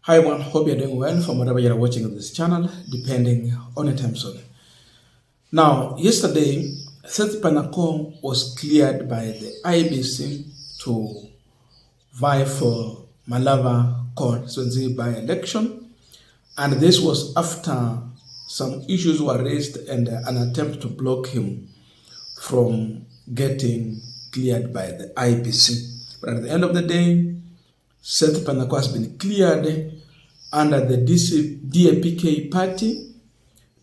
Hi everyone, hope you're doing well from wherever you're watching this channel, depending on your time zone. Now, yesterday, Seth Panako was cleared by the IBC to vie for Malava constituency by-election, and this was after some issues were raised and an attempt to block him from getting cleared by the IBC. But at the end of the day, Seth Panako has been cleared under the DAPK party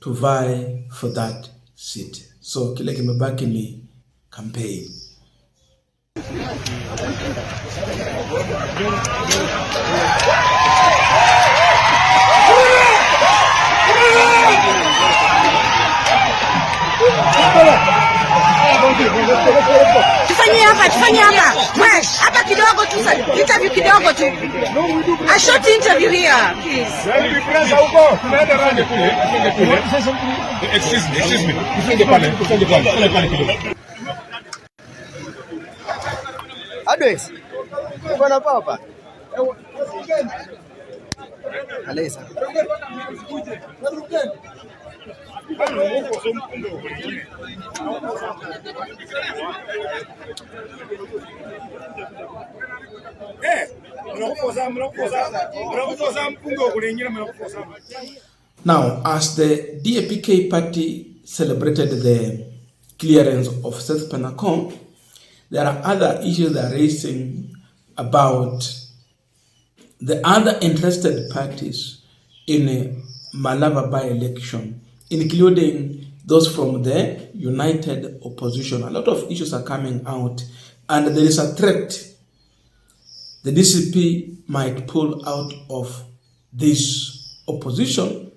to vie for that seat. So kile kimebaki ni campaign. Tufanye hapa. Hapa kidogo tu sasa. Interview kidogo tu. A short interview here, please. Excuse me. Usenge pale. Adwes. Bwana papa. Alesa. Now, as the DAPK party celebrated the clearance of Seth Panako, there are other issues that are raising about the other interested parties in a Malava by-election, including those from the united opposition. A lot of issues are coming out, and there is a threat the DCP might pull out of this opposition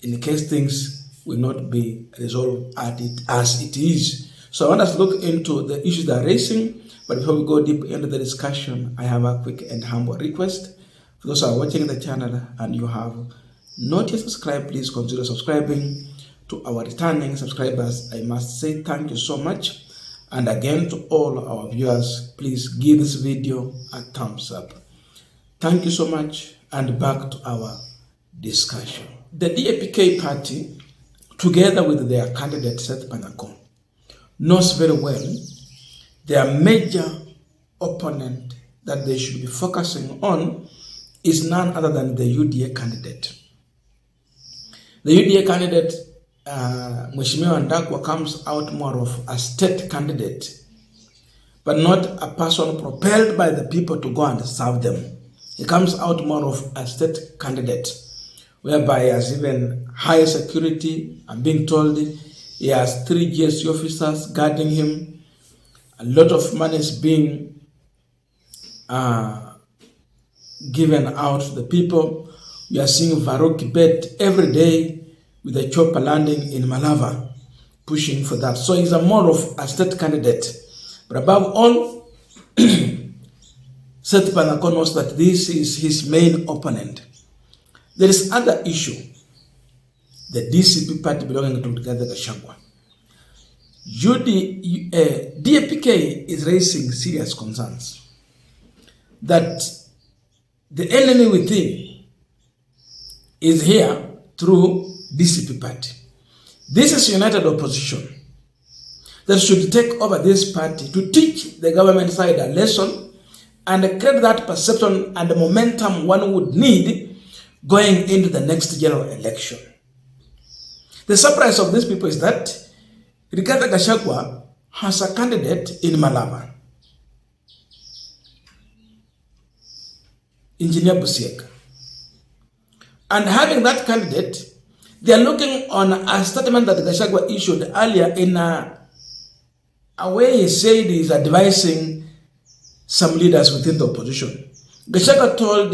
in case things will not be resolved as it is. So I want us to look into the issues that are raising, but before we go deep into the discussion, I have a quick and humble request. For those who are watching the channel and you have not yet subscribed, please consider subscribing. To our returning subscribers, I must say thank you so much. And again, to all our viewers, please give this video a thumbs up. Thank you so much, and back to our discussion. The DAPK party, together with their candidate Seth Panako, knows very well their major opponent that they should be focusing on is none other than the UDA candidate. The UDA candidate, Mheshimiwa Ndakwa, comes out more of a state candidate, but not a person propelled by the people to go and serve them. He comes out more of a state candidate, whereby he has even high security. I'm being told he has 3 GSU officers guarding him. A lot of money is being given out to the people. We are seeing Farouk Kibet every day with a chopper landing in Malava, pushing for that. So he's a more of a state candidate. But above all, Seth Panako knows that this is his main opponent. There is other issue. The DCP party belonging to Rigathi Gachagua. DAPK is raising serious concerns that the enemy within is here through DCP party. This is united opposition that should take over this party to teach the government side a lesson and create that perception and the momentum one would need going into the next general election. The surprise of these people is that Rigathi Gachagua has a candidate in Malava, Engineer Busiek. And having that candidate, they are looking on a statement that Gachagua issued earlier in a way he said he is advising some leaders within the opposition. Gachagua told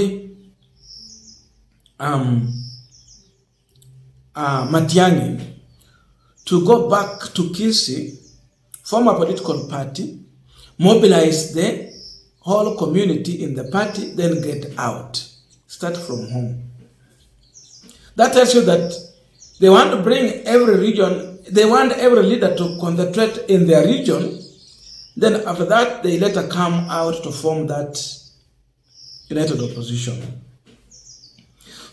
Matiang'i to go back to Kisii, form a political party, mobilize the whole community in the party, then get out. Start from home. That tells you that they want to bring every region, they want every leader to concentrate in their region. Then after that, they later come out to form that united opposition.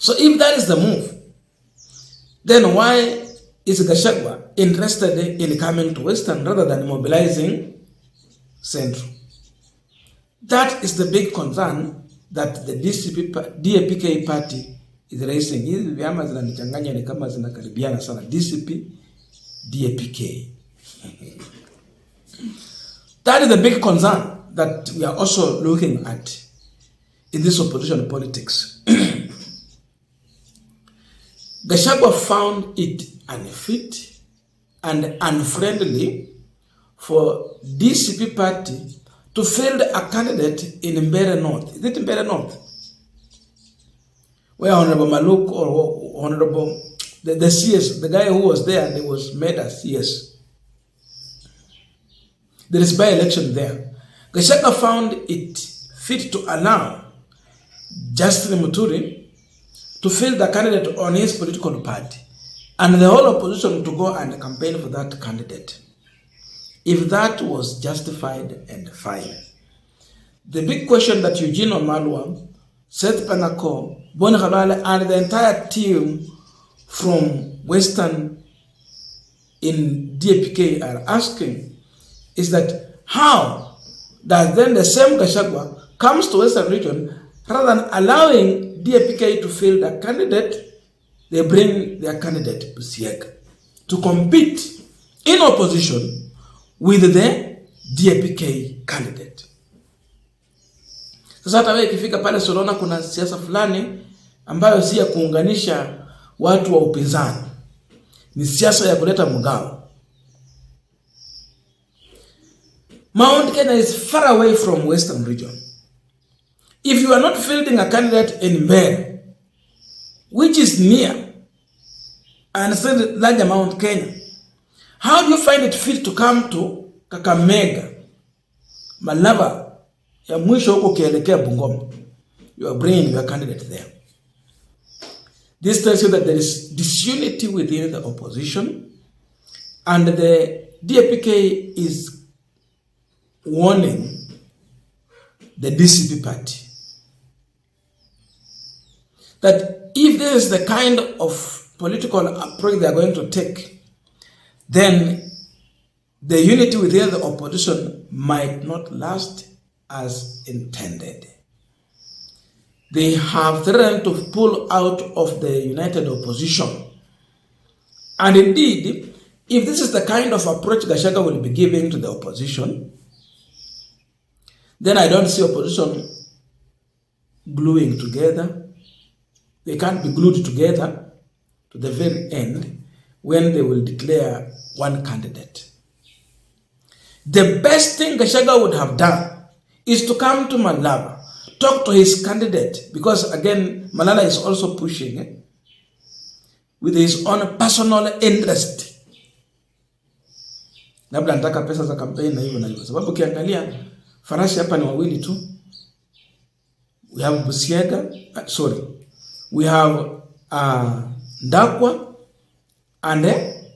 So if that is the move, then why is Gachagua interested in coming to Western rather than mobilizing Central? That is the big concern that the DAPK party is raising. Hizi vyama zinanichanganya ni kama zinakaribiana sana. DCP, DAPK. That is the big concern that we are also looking at in this opposition politics. Gachagua found it unfit and unfriendly for DCP party to field a candidate in Mbeere North. Is it Mbeere North? Where Honorable Maluk or Honorable, the CS, the guy who was there and he was made as CS. There is by-election there. Gachagua found it fit to allow Justin Muturi to field the candidate on his political party and the whole opposition to go and campaign for that candidate. If that was justified and fine. The big question that Eugene Wamalwa, Seth Panako, Boni Khalwale, and the entire team from Western in DAPK are asking is that how does then the same Gachagua comes to Western region rather than allowing DAPK to field a candidate, they bring their candidate Busiega to compete in opposition with the DAPK candidate. Sasa hata wewe ikifika pale Solona kuna siasa fulani ambayo si ya kuunganisha watu wa upinzani. Ni siasa ya kuleta mgao. Mount Kenya is far away from Western region. If you are not fielding a candidate in Mbeere, which is near and still large Mount Kenya, how do you find it fit to come to Kakamega, Malava, ya mwisho huko kielekea Bungoma? You are bringing your candidate there. This tells you that there is disunity within the opposition, and the DAPK is warning the DCP party that if this is the kind of political approach they are going to take, then the unity within the opposition might not last as intended. They have threatened to pull out of the united opposition. And indeed, if this is the kind of approach Gachagua will be giving to the opposition, then I don't see opposition gluing together. They can't be glued together to the very end when they will declare one candidate. The best thing Gachagua would have done is to come to Malava, talk to his candidate, because again, Malala is also pushing with his own personal interest. Labda anataka pesa za campaign na hivyo na hivyo. Sababu ukiangalia farasi hapa ni wawili tu. We have Busiega, we have Ndakwa and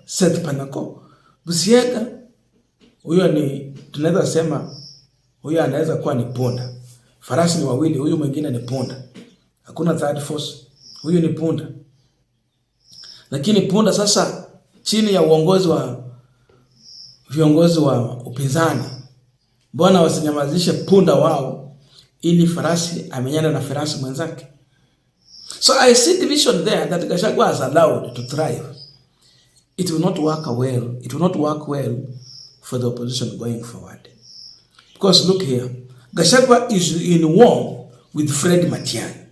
Seth Panako. Busiega, huyo ni tunaweza sema huyo anaweza kuwa ni punda. Farasi ni wawili, huyu mwingine ni punda. Hakuna third force. Huyu ni punda. Lakini punda sasa chini ya uongozi wa viongozi wa upinzani, mbona wasinyamazishe punda wao ili farasi amenyana na farasi mwenzake? So I see division there that Gachagua has allowed to thrive. It will not work well. It will not work well for the opposition going forward. Because look here, Gachagua is in war with Fred Matiang'i.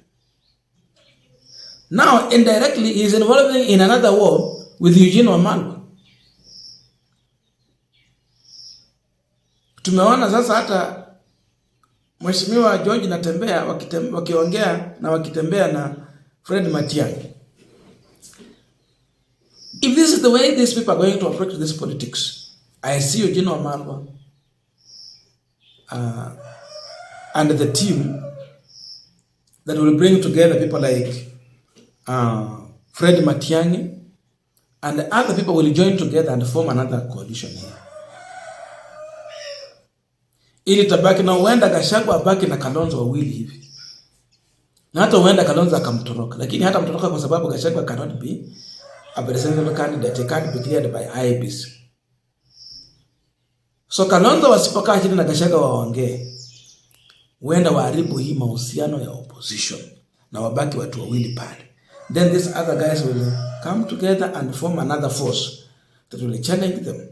Now, indirectly, he is involved in another war with Eugene Wamalwa. Tumeona sasa hata Mheshimiwa George Natembea wakiongea na wakitembea na Fred Matiang'i. If this is the way these people are going to approach this politics, I see Eugene Wamalwa and the team that will bring together people like Fred Matiang'i and other people will join together and form another coalition here. Ili tabaki na uenda Gachagua abaki na Kalonzo wawili hivi. Na hata huenda Kalonzo akamtoroka, lakini hata mtoroka kwa sababu Gachagua cannot be a presidential candidate, can't be cleared by IEBC. So Kalonzo wasipokaa chini na Gachagua waongee, huenda waharibu hii mahusiano ya opposition na wabaki watu wawili pale. Then these other guys will come together and form another force that will challenge them.